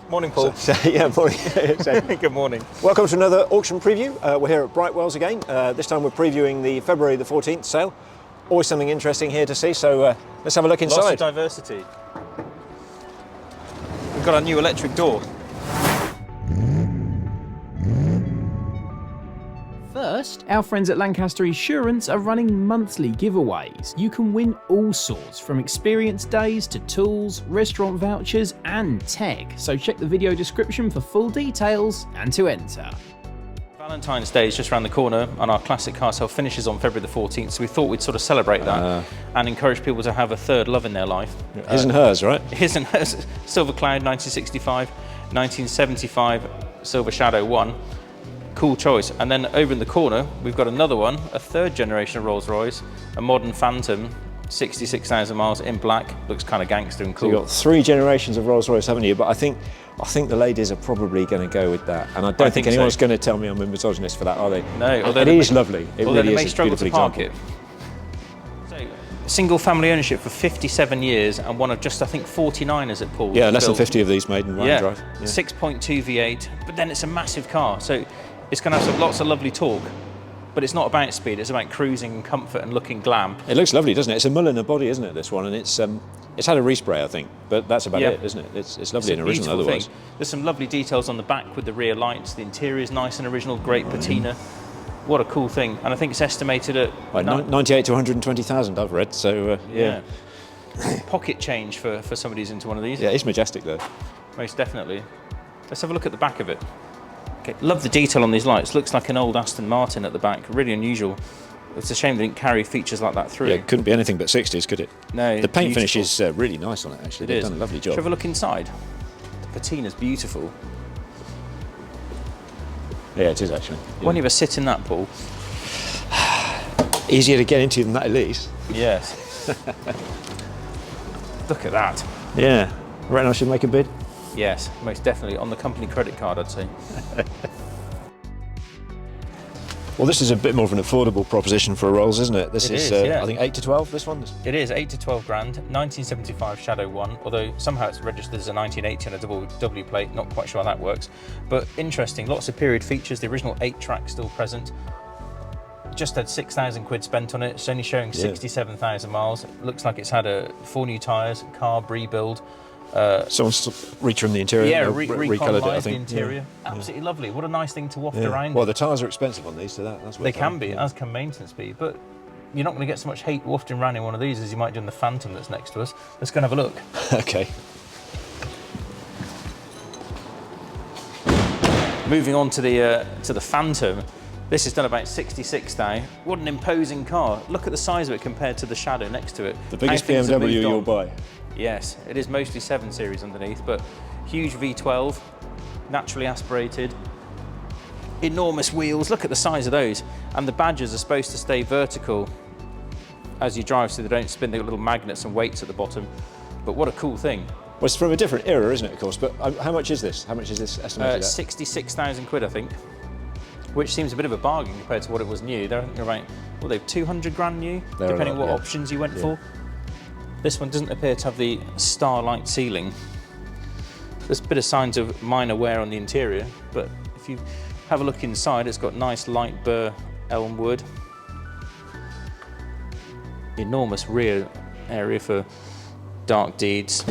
Morning, Paul. Yeah, morning. Good morning. Welcome to another auction preview. We're here at Brightwells again. This time we're previewing the February the 14th sale. Always something interesting here to see, so let's have a look inside. Lots of diversity. We've got our new electric door. First, our friends at Lancaster Insurance are running monthly giveaways. You can win all sorts, from experience days to tools, restaurant vouchers and tech. So check the video description for full details and to enter. Valentine's Day is just around the corner and our classic car sale finishes on February the 14th, so we thought we'd sort of celebrate that and encourage people to have a third love in their life. His and hers, right? His and hers. Silver Cloud 1965, 1975 Silver Shadow 1. Cool choice. And then over in the corner we've got another one, a third generation Rolls-Royce, a modern Phantom, 66,000 miles in black. Looks kind of gangster and cool. So you've got 3 generations of Rolls-Royce, haven't you? But I think the ladies are probably going to go with that, and I don't think anyone's going to tell me I'm a misogynist for that, are they? No, although it is lovely. It really is a beautiful example. It. So, single family ownership for 57 years and one of just, I think, 49 at Paul. Yeah, less than 50 of these made in one drive. Yeah. 6.2 V8, but then it's a massive car, so it's going to have lots of lovely torque. But it's not about speed, it's about cruising and comfort and looking glam. It looks lovely, doesn't it? It's a Mulliner body, isn't it, this one? And it's had a respray, I think, but that's about it, isn't it? It's lovely and original otherwise. There's some lovely details on the back with the rear lights. The interior is nice and original, great patina. What a cool thing. And I think it's estimated at... 98 to 120,000, I've read, so yeah. Pocket change for somebody who's into one of these. Yeah, it's majestic though. Most definitely. Let's have a look at the back of it. Okay. Love the detail on these lights. Looks like an old Aston Martin at the back. Really unusual. It's a shame they didn't carry features like that through. Yeah, it couldn't be anything but 60s, could it? No. The paint finish is really nice on it, actually. They've done a lovely job. Should we have a look inside? The patina's beautiful. Yeah, it is actually. Yeah. Won't you ever sit in that, Paul? Easier to get into than that, at least. Yes. Look at that. Yeah. I reckon I should make a bid. Yes, most definitely. On the company credit card, I'd say. Well, this is a bit more of an affordable proposition for a Rolls, isn't it? This is yeah. I think 8 to 12, this one? It is, 8 to 12 grand, 1975 Shadow 1, although somehow it's registered as a 1980 on a double W plate, not quite sure how that works. But interesting, lots of period features, the original 8-track still present. Just had 6,000 quid spent on it, it's only showing 67,000 miles. It looks like it's had 4 new tyres, carb rebuild. Someone's retrimmed the interior. Yeah, recoloured it, I think. The interior. Yeah. Absolutely lovely. What a nice thing to waft around. Well, the tyres are expensive on these, so that's what they can be, as can maintenance be. But you're not going to get so much hate wafting around in one of these as you might do in the Phantom that's next to us. Let's go and have a look. Okay. Moving on to the Phantom. This is done about 66 now. What an imposing car. Look at the size of it compared to the Shadow next to it. The biggest BMW you'll buy. Yes, it is mostly 7 Series underneath, but huge V12, naturally aspirated, enormous wheels. Look at the size of those. And the badges are supposed to stay vertical as you drive so they don't spin. They've got little magnets and weights at the bottom. But what a cool thing. Well, it's from a different era, isn't it, of course? But how much is this? How much is this estimated at? 66,000 quid, I think. Which seems a bit of a bargain compared to what it was new. They're around, well, they've 200 grand new, depending on what options you went for. This one doesn't appear to have the starlight ceiling. There's a bit of signs of minor wear on the interior, but if you have a look inside, it's got nice light burr elm wood. Enormous rear area for dark deeds,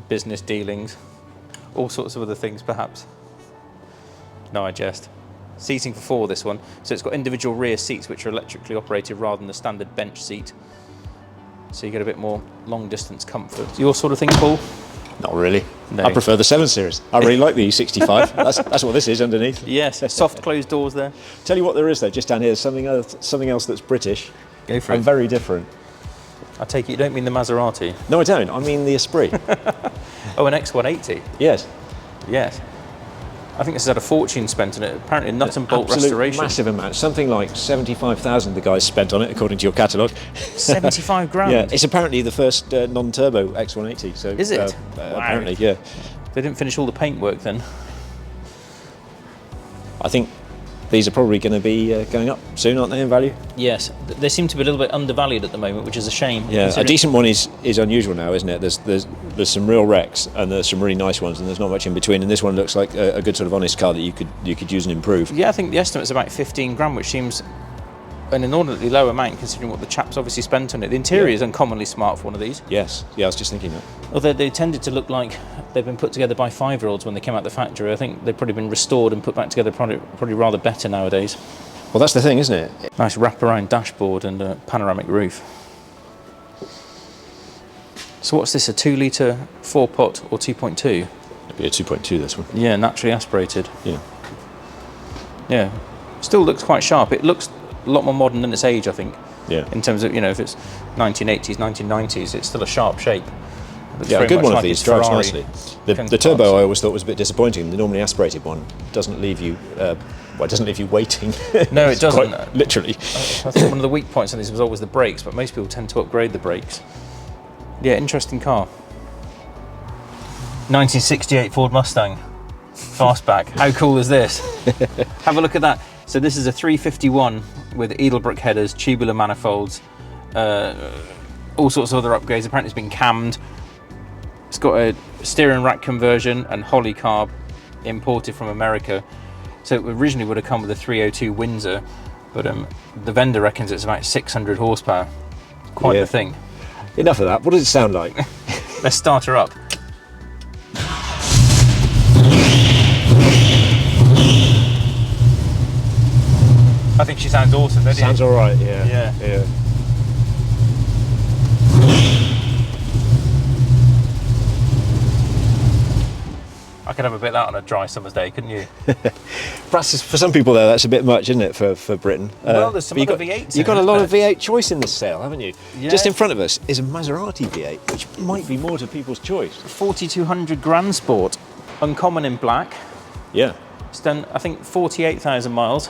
business dealings, all sorts of other things perhaps. No, I jest. Seating for 4, this one. So it's got individual rear seats which are electrically operated rather than the standard bench seat. So you get a bit more long distance comfort. Your sort of thing, Paul? Not really. No. I prefer the 7 Series. I really like the E65. That's what this is underneath. Yes, soft closed doors there. Tell you what there is though, just down here, something else that's British. Go for it. And very different. I take it you don't mean the Maserati? No, I don't. I mean the Esprit. Oh, an X180? Yes. Yes. I think this has had a fortune spent on it. Apparently nut and bolt restoration. Massive amount. Something like 75,000 the guys spent on it, according to your catalogue. 75 grand? Yeah, it's apparently the first non-turbo X180. So is it? Wow. Apparently, yeah. They didn't finish all the paintwork then? I think these are probably going to be going up soon, aren't they, in value? Yes, they seem to be a little bit undervalued at the moment, which is a shame. Yeah, a decent one is unusual now, isn't it? There's some real wrecks and there's some really nice ones, and there's not much in between. And this one looks like a good sort of honest car that you could use and improve. Yeah, I think the estimate's about 15 grand, which seems an inordinately low amount considering what the chap's obviously spent on it. The interior is uncommonly smart for one of these. Yes, yeah, I was just thinking that. Although they tended to look like they've been put together by 5-year-olds when they came out the factory. I think they've probably been restored and put back together probably rather better nowadays. Well, that's the thing, isn't it? Nice wraparound dashboard and a panoramic roof. So what's this, a 2-litre 4-pot or 2.2? It'd be a 2.2, this one. Yeah, naturally aspirated. Yeah. Yeah, still looks quite sharp. It looks a lot more modern than its age, I think. Yeah. In terms of, if it's 1980s, 1990s, it's still a ssharp shape. Yeah, a good one of these drives nicely. The turbo I always thought was a bit disappointing. The normally aspirated one doesn't leave you, it doesn't leave you waiting. No, it doesn't. Quite literally. I think one of the weak points on these was always the brakes, but most people tend to upgrade the brakes. Yeah, interesting car. 1968 Ford Mustang Fastback. How cool is this? Have a look at that. So this is a 351 with Edelbrook headers, tubular manifolds, all sorts of other upgrades. Apparently it's been cammed. It's got a steering rack conversion and Holly carb imported from America. So it originally would have come with a 302 Windsor, but the vendor reckons it's about 600 horsepower. Quite the thing. Enough of that. What does it sound like? Let's start her up. I think she sounds awesome, doesn't she? Sounds all right, yeah. Yeah. I could have a bit of that on a dry summer's day, couldn't you? Perhaps for some people, though, that's a bit much, isn't it, for Britain? Well, there's some other V8s. You've got a lot of V8 choice in this sale, haven't you? Yeah. Just in front of us is a Maserati V8, which might be more to people's choice. 4200 Grand Sport, uncommon in black. Yeah. It's done, I think, 48,000 miles.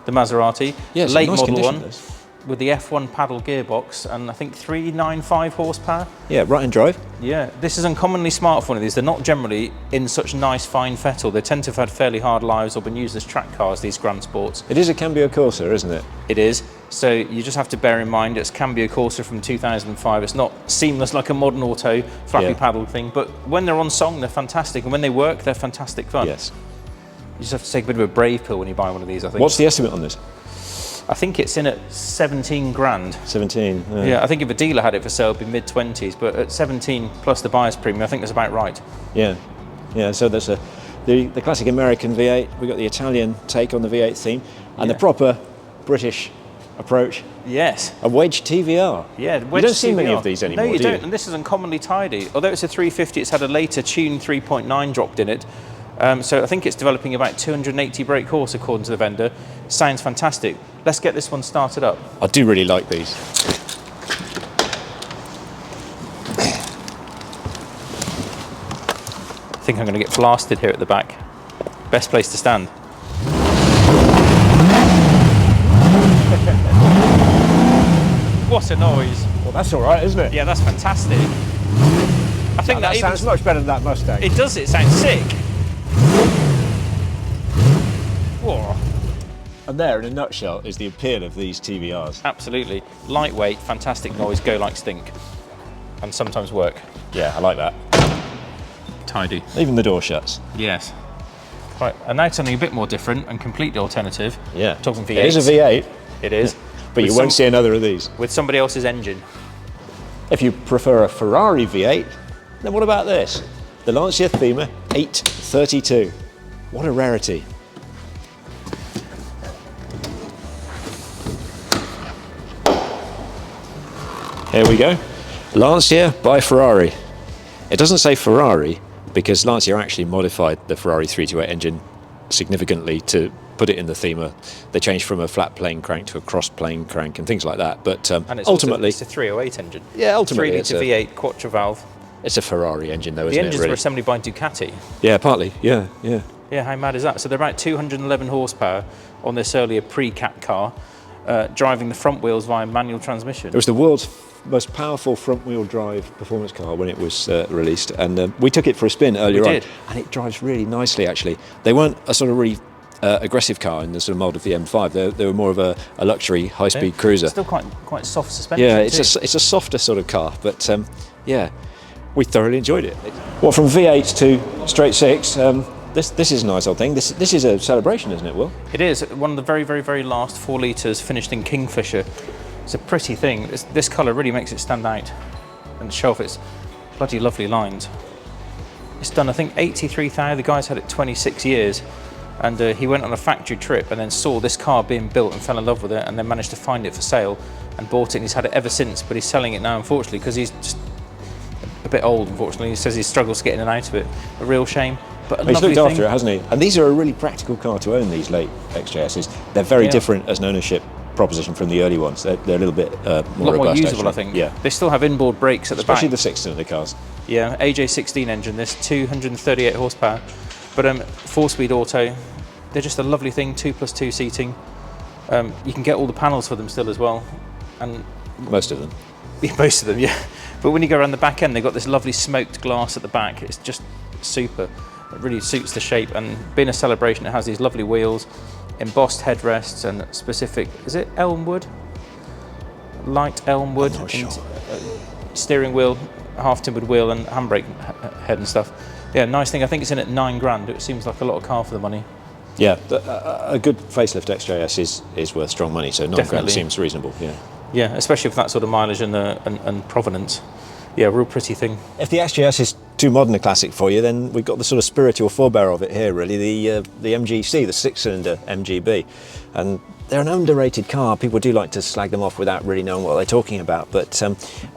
The Maserati, yeah, late nice model condition, one, this. with the F1 paddle gearbox and I think 395 horsepower. Yeah, right-hand drive. Yeah, this is uncommonly smart for one of these. They're not generally in such nice fine fettle. They tend to have had fairly hard lives or been used as track cars, these Grand Sports. It is a Cambio Corsa, isn't it? It is. So you just have to bear in mind it's Cambio Corsa from 2005. It's not seamless like a modern auto flappy paddle thing, but when they're on song, they're fantastic, and when they work, they're fantastic fun. Yes. You just have to take a bit of a brave pill when you buy one of these, I think. What's the estimate on this? I think it's in at 17 grand. 17. Yeah, I think if a dealer had it for sale, it'd be mid-20s, but at 17 plus the buyer's premium, I think that's about right. Yeah, yeah. So there's the classic American V8. We've got the Italian take on the V8 theme, and the proper British approach. Yes. A wedge TVR. Yeah, you don't see many of these anymore. No, you do don't. And this is uncommonly tidy. Although it's a 350, it's had a later Tune 3.9 dropped in it. So I think it's developing about 280 brake horse according to the vendor. Sounds fantastic. Let's get this one started up. I do really like these. I think I'm going to get blasted here at the back. Best place to stand. What a noise. Well, that's all right, isn't it? Yeah, that's fantastic. I think that sounds much better than that Mustang. It does, it sounds sick. Whoa. And there, in a nutshell, is the appeal of these TVRs. Absolutely. Lightweight, fantastic noise, go like stink. And sometimes work. Yeah, I like that. Tidy. Even the door shuts. Yes. Right, and now something a bit more different and completely alternative. Yeah. Talking V8. It is a V8. It is. But you won't see another of these. With somebody else's engine. If you prefer a Ferrari V8, then what about this? The Lancia Thema 832. What a rarity. Here we go. Lancia by Ferrari. It doesn't say Ferrari because Lancia actually modified the Ferrari 328 engine significantly to put it in the Thema. They changed from a flat plane crank to a cross plane crank and things like that. But and it's ultimately, it's a 308 engine. Yeah, ultimately, 3 litre V8 quattro valve. It's a Ferrari engine, though, isn't it? The engines were assembled by Ducati. Yeah, partly. Yeah, yeah. Yeah, how mad is that? So they're about 211 horsepower on this earlier pre-Cat car, driving the front wheels via manual transmission. It was the world's most powerful front-wheel drive performance car when it was released, and we took it for a spin earlier on, and it drives really nicely. Actually, they weren't a sort of really aggressive car in the sort of mould of the M5. They were more of a luxury high-speed cruiser. Still quite soft suspension. Yeah, it's a softer sort of car, but yeah, we thoroughly enjoyed it. Well, from V8 to straight six, this is a nice old thing. This is a celebration, isn't it, Will? It is one of the very, very, very last 4 litres finished in Kingfisher. It's a pretty thing. This colour really makes it stand out and show off its bloody lovely lines. It's done, I think, 83,000. The guy's had it 26 years, and he went on a factory trip and then saw this car being built and fell in love with it, and then managed to find it for sale and bought it, and he's had it ever since. But he's selling it now, unfortunately, because he's just a bit old, unfortunately. He says he struggles to get in and out of it. A real shame. But he's looked after it, hasn't he? And these are a really practical car to own, these late XJSs. They're very different as an ownership proposition from the early ones. They're a little bit more robust, usable, actually. I think. Yeah. They still have inboard brakes at the back. Especially the 6-cylinder cars. Yeah, AJ16 engine, this 238 horsepower. But 4-speed auto, they're just a lovely thing, 2+2 seating. You can get all the panels for them still as well. And most of them. Yeah, most of them, yeah. But when you go around the back end, they've got this lovely smoked glass at the back. It's just super. It really suits the shape, and being a celebration, it has these lovely wheels, embossed headrests, and specific, is it elmwood? Light elmwood. I'm not sure. Steering wheel, half timbered wheel, and handbrake head and stuff. Yeah, nice thing. I think it's in at £9,000. It seems like a lot of car for the money. Yeah, a good facelift XJS is worth strong money, so £9,000 seems reasonable. Yeah. Yeah, especially with that sort of mileage and provenance. Yeah, real pretty thing. If the XJS is too modern a classic for you, then we've got the sort of spiritual forebearer of it here, really, the MGC, the 6-cylinder MGB. And they're an underrated car. People do like to slag them off without really knowing what they're talking about, but an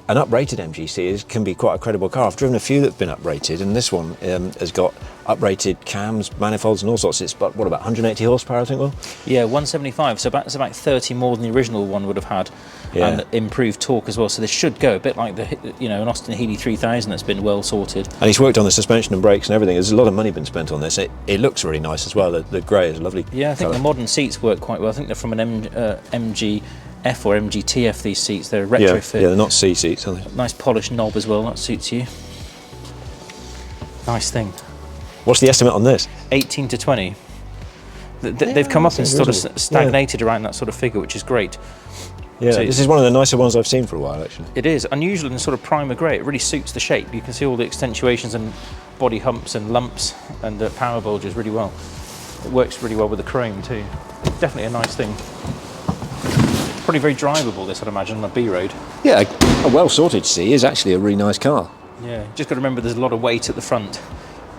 uprated MGC can be quite a credible car. I've driven a few that have been uprated, and this one has got uprated cams, manifolds and all sorts. It's about 180 horsepower, I think, Will? Yeah, 175, so that's about 30 more than the original one would have had. Yeah. And improved torque as well, so this should go a bit like an Austin Healey 3000 that's been well sorted. And he's worked on the suspension and brakes and everything. There's a lot of money been spent on this. It looks really nice as well. The grey is lovely. Yeah, I think the modern seats work quite well. I think they're from an MGF or MGTF, these seats. They're retrofit. Yeah, they're not C seats, are they? Nice polished knob as well, that suits you. Nice thing. What's the estimate on this? 18 to 20. They've come up and sort of stagnated around that sort of figure, which is great. Yeah, so this is one of the nicer ones I've seen for a while, actually. It is unusual in sort of primer grey. It really suits the shape. You can see all the accentuations and body humps and lumps and power bulges really well. It works really well with the chrome too. Definitely a nice thing. Probably very drivable, this, I'd imagine, on a B road. Yeah, a well sorted C is actually a really nice car. Yeah, just got to remember there's a lot of weight at the front.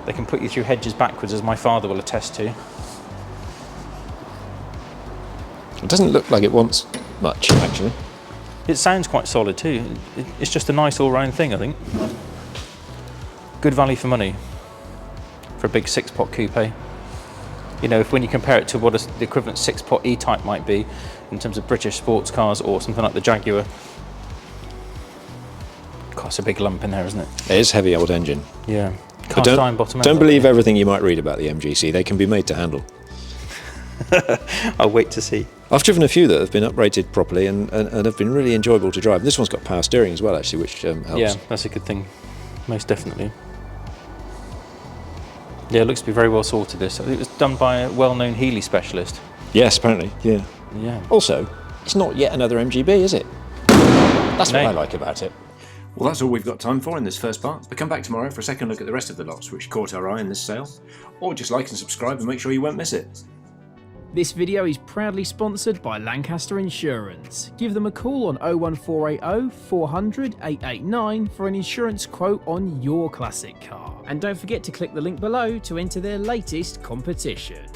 They can put you through hedges backwards, as my father will attest to. It doesn't look like it wants much, actually. It sounds quite solid too. It's just a nice all-round thing, I think. Good value for money for a big 6-pot coupe. You know, when you compare it to what the equivalent 6-pot E-Type might be in terms of British sports cars or something like the Jaguar. God, it's a big lump in there, isn't it? It is a heavy old engine. Yeah. But don't believe everything you might read about the MGC. They can be made to handle. I'll wait to see. I've driven a few that have been uprated properly and have been really enjoyable to drive. This one's got power steering as well, actually, which helps. Yeah, that's a good thing. Most definitely. Yeah, it looks to be very well sorted, this. It was done by a well-known Healey specialist. Yes, apparently, yeah. Yeah. Also, it's not yet another MGB, is it? That's what I like about it. Well, that's all we've got time for in this first part. But come back tomorrow for a second look at the rest of the lots which caught our eye in this sale. Or just like and subscribe and make sure you won't miss it. This video is proudly sponsored by Lancaster Insurance. Give them a call on 01480 400 889 for an insurance quote on your classic car. And don't forget to click the link below to enter their latest competition.